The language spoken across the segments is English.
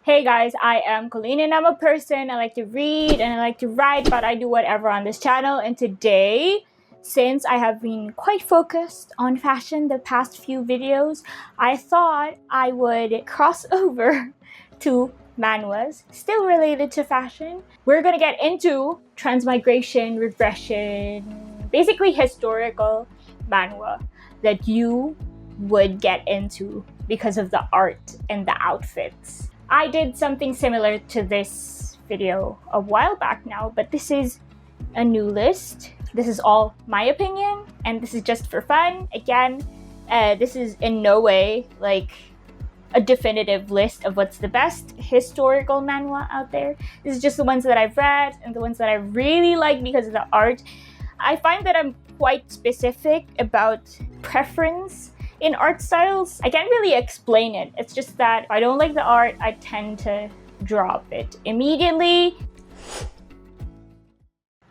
Hey guys, I am Colleen and I'm a person. I like to read and I like to write, but I do whatever on this channel. And today, since I have been quite focused on fashion the past few videos, I thought I would cross over to manhwas, still related to fashion. We're gonna get into transmigration, regression, basically historical manhwa that you would get into because of the art and the outfits. I did something similar to this video a while back now, but this is a new list. This is all my opinion, and this is just for fun. Again, this is in no way like a definitive list of what's the best historical manhwa out there. This is just the ones that I've read and the ones that I really like because of the art. I find that I'm quite specific about preference in art styles. I can't really explain it. It's just that if I don't like the art, I tend to drop it immediately.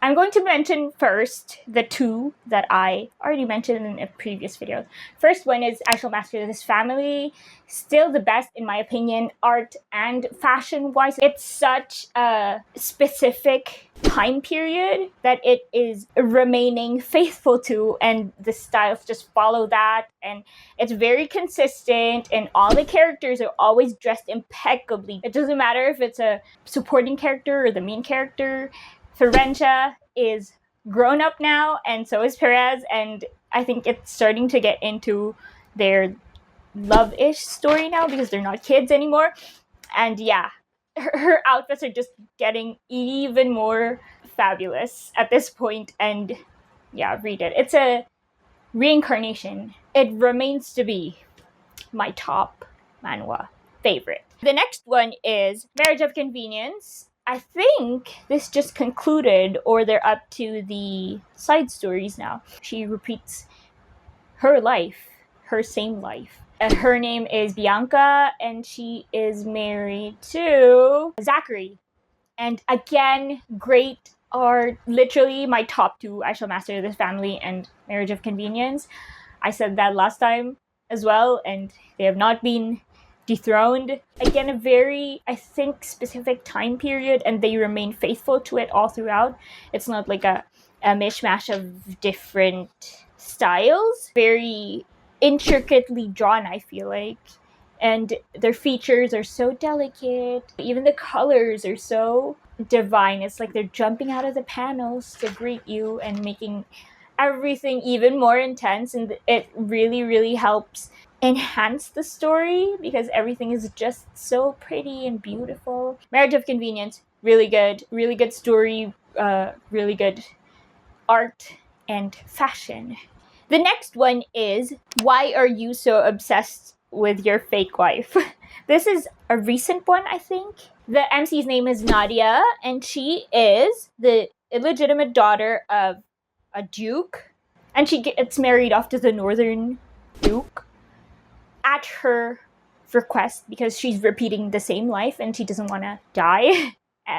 I'm going to mention first the two that I already mentioned in a previous video. First one is I Shall Master This Family. Still the best in my opinion, art and fashion-wise. It's such a specific time period that it is remaining faithful to, and the styles just follow that, and it's very consistent, and all the characters are always dressed impeccably. It doesn't matter if it's a supporting character or the main character. Firenze is grown up now, and so is Perez, and I think it's starting to get into their love-ish story now because they're not kids anymore. And yeah, her outfits are just getting even more fabulous at this point, and yeah, read it. It's a reincarnation. It remains to be my top manhwa favorite. The next one is Marriage of Convenience. I think this just concluded, or they're up to the side stories now. She repeats her life, her same life. And her name is Bianca, and she is married to Zachary. And again, great art. Literally my top two, I Shall Master This Family and Marriage of Convenience. I said that last time as well, and they have not been dethroned. Again, a very, I think, specific time period, and they remain faithful to it all throughout. It's not like a mishmash of different styles. Very intricately drawn, I feel like. And their features are so delicate. Even the colors are so divine. It's like they're jumping out of the panels to greet you and making everything even more intense. And it really, really helps enhance the story because everything is just so pretty and beautiful. Marriage of Convenience, really good story, really good art and fashion. The next one is Why Are You So Obsessed with Your Fake Wife? This is a recent one, I think. The MC's name is Nadia, and she is the illegitimate daughter of a duke, and she gets married off to the northern duke at her request because she's repeating the same life and she doesn't want to die.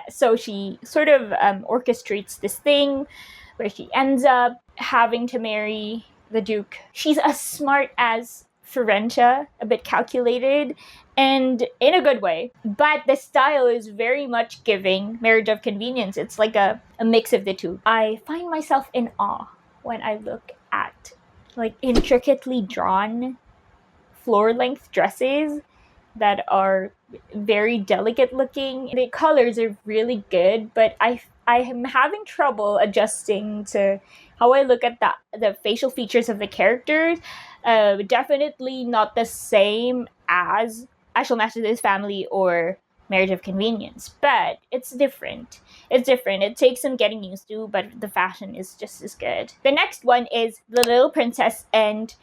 So she sort of orchestrates this thing where she ends up having to marry the duke. She's as smart as Firenze, a bit calculated, and in a good way. But the style is very much giving Marriage of Convenience. It's like a mix of the two. I find myself in awe when I look at like intricately drawn floor-length dresses that are very delicate looking. The colors are really good, but I am having trouble adjusting to how I look at the facial features of the characters. Definitely not the same as I Shall Master This Family or Marriage of Convenience, but it's different. It's different. It takes some getting used to, but the fashion is just as good. The next one is The Little Princess and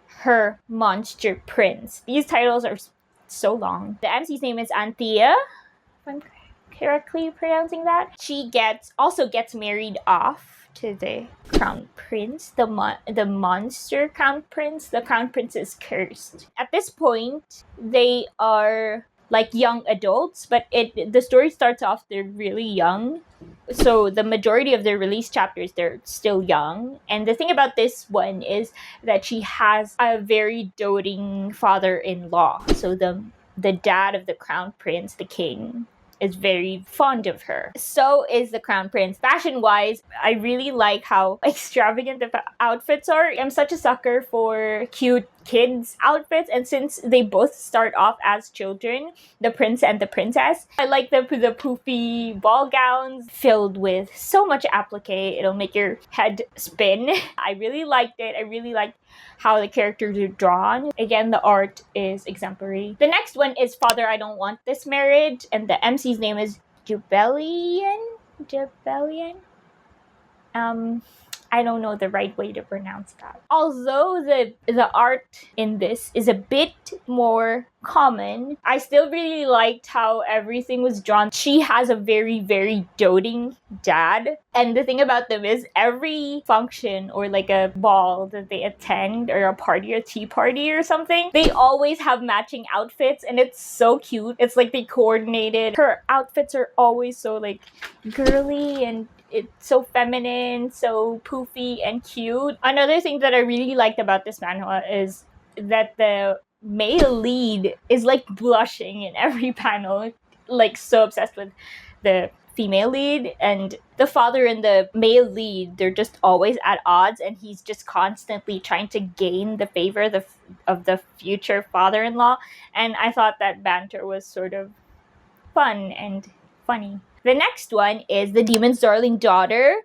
Her Monster Prince. These titles are so long. The MC's name is Anthea, if I'm correctly pronouncing that. She also gets married off to the crown prince, the monster crown prince. The crown prince is cursed. At this point, they are like young adults, but the story starts off, they're really young. So the majority of their release chapters, they're still young. And the thing about this one is that she has a very doting father-in-law. So the the dad of the crown prince, the king, is very fond of her. So is the crown prince. Fashion-wise, I really like how extravagant the outfits are. I'm such a sucker for cute kids' outfits, and since they both start off as children, the prince and the princess, I like the poofy ball gowns filled with so much applique. It'll make your head spin. I really liked it. I really liked how the characters are drawn. Again, the art is exemplary. The next one is Father, I Don't Want This Marriage, and the MC's name is Jubelian? I don't know the right way to pronounce that. Although the art in this is a bit more common, I still really liked how everything was drawn. She has a very, very doting dad. And the thing about them is every function or like a ball that they attend or a party or tea party or something, they always have matching outfits and it's so cute. It's like they coordinated. Her outfits are always so like girly and it's so feminine, so poofy and cute. Another thing that I really liked about this manhwa is that the male lead is like blushing in every panel, like so obsessed with the female lead, and the father and the male lead, they're just always at odds, and he's just constantly trying to gain the favor of the future father-in-law, and I thought that banter was sort of fun and funny. The next one is The Demon's Darling Daughter,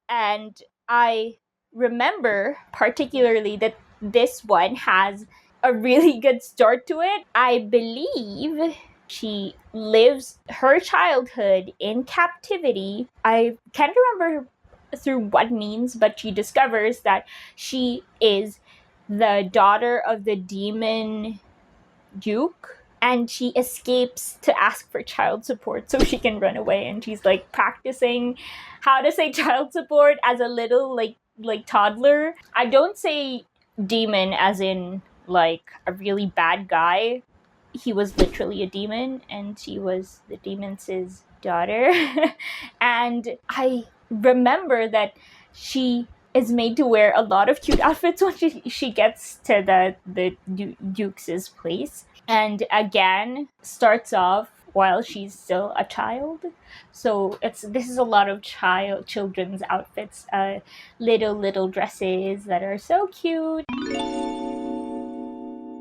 and I remember particularly that this one has a really good start to it. I believe she lives her childhood in captivity. I can't remember through what means, but she discovers that she is the daughter of the demon Duke, and she escapes to ask for child support so she can run away, and she's like practicing how to say child support as a little like toddler. I don't say demon as in like a really bad guy. He was literally a demon and she was the demon's daughter. And I remember that she is made to wear a lot of cute outfits when she gets to the Duke's place. And again, starts off while she's still a child. So this is a lot of children's outfits, little dresses that are so cute.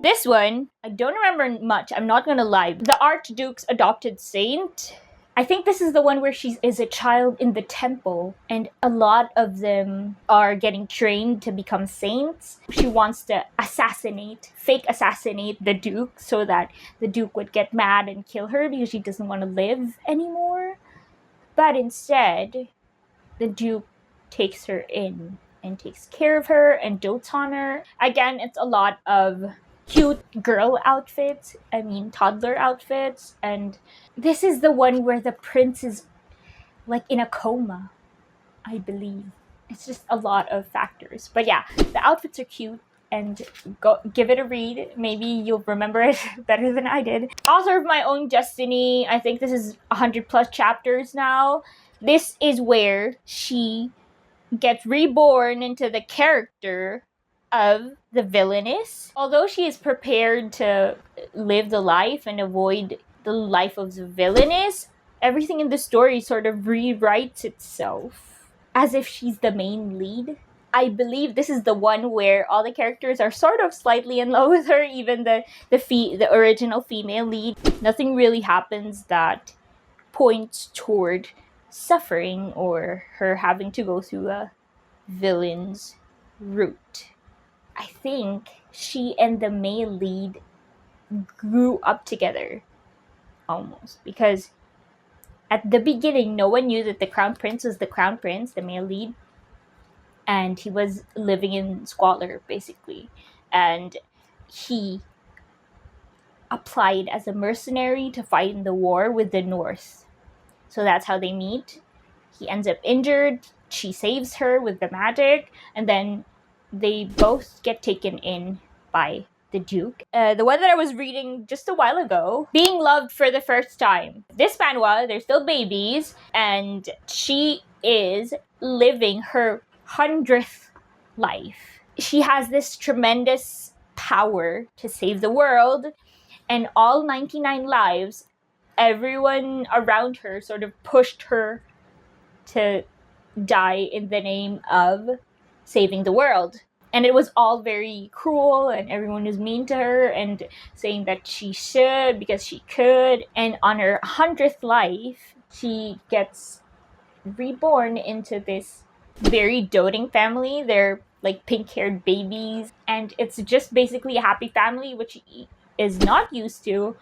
This one, I don't remember much, I'm not gonna lie. The Archduke's Adopted Saint. I think this is the one where she is a child in the temple, and a lot of them are getting trained to become saints. She wants to fake assassinate the Duke so that the Duke would get mad and kill her because she doesn't want to live anymore. But instead, the Duke takes her in and takes care of her and dotes on her. Again, it's a lot of cute girl outfits, toddler outfits, and this is the one where the prince is like in a coma, I believe. It's just a lot of factors. But yeah, the outfits are cute, and go give it a read. Maybe you'll remember it better than I did. Author of My Own Destiny, I think this is 100+ chapters now. This is where she gets reborn into the character of the Villainous. Although she is prepared to live the life and avoid the life of the Villainous, everything in the story sort of rewrites itself as if she's the main lead. I believe this is the one where all the characters are sort of slightly in love with her, even the original female lead. Nothing really happens that points toward suffering or her having to go through a villain's route. I think she and the male lead grew up together, almost, because at the beginning, no one knew that the crown prince was the crown prince, the male lead, and he was living in squalor, basically, and he applied as a mercenary to fight in the war with the North. So that's how they meet. He ends up injured, she saves her with the magic, and then they both get taken in by the Duke. The one that I was reading just a while ago, Being Loved for the First Time. This manhwa, they're still babies, and she is living her 100th life. She has this tremendous power to save the world, and all 99 lives, everyone around her sort of pushed her to die in the name of saving the world. And it was all very cruel, and everyone was mean to her and saying that she should because she could. And on her 100th life, she gets reborn into this very doting family. They're like pink-haired babies, and it's just basically a happy family, which is not used to.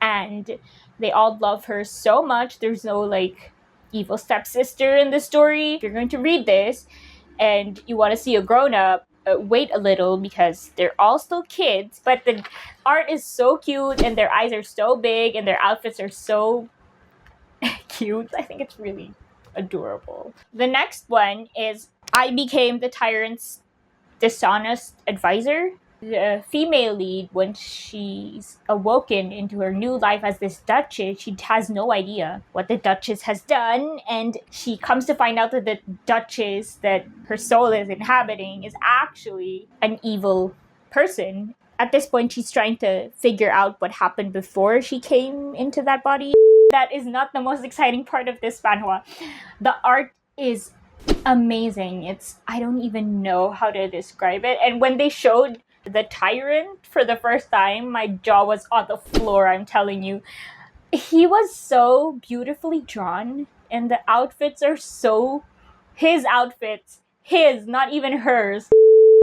And they all love her so much. There's no like evil stepsister in the story. If you're going to read this and you want to see a grown-up, wait a little, because they're all still kids, but the art is so cute and their eyes are so big and their outfits are so cute. I think it's really adorable. The next one is I Became the Tyrant's Dishonest Advisor. The female lead, when she's awoken into her new life as this duchess, she has no idea what the duchess has done, and she comes to find out that the duchess that her soul is inhabiting is actually an evil person. At this point, she's trying to figure out what happened before she came into that body. That is not the most exciting part of this manhwa. The art is amazing. I don't even know how to describe it. And when they showed the Tyrant for the first time, my jaw was on the floor, I'm telling you. He was so beautifully drawn, and the outfits are so his outfits. His, not even hers.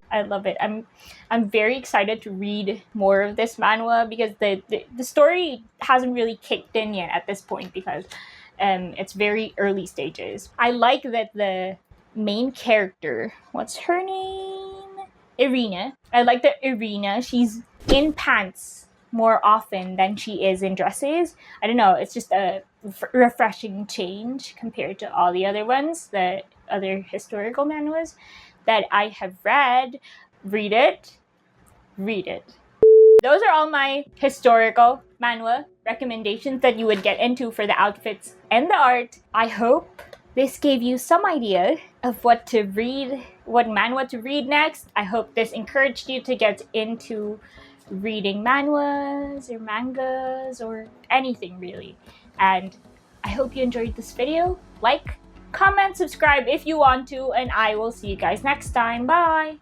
I love it. I'm very excited to read more of this manhwa because the story hasn't really kicked in yet at this point because it's very early stages. I like that the main character, what's her name? Irina. I like that Irina, she's in pants more often than she is in dresses. I don't know, it's just a refreshing change compared to all the other ones, the other historical manhwas that I have read. Read it. Those are all my historical manhwa recommendations that you would get into for the outfits and the art. I hope this gave you some idea of what to read, what manhwa to read next. I hope this encouraged you to get into reading manhwas or mangas or anything really. And I hope you enjoyed this video. Like, comment, subscribe if you want to, and I will see you guys next time. Bye!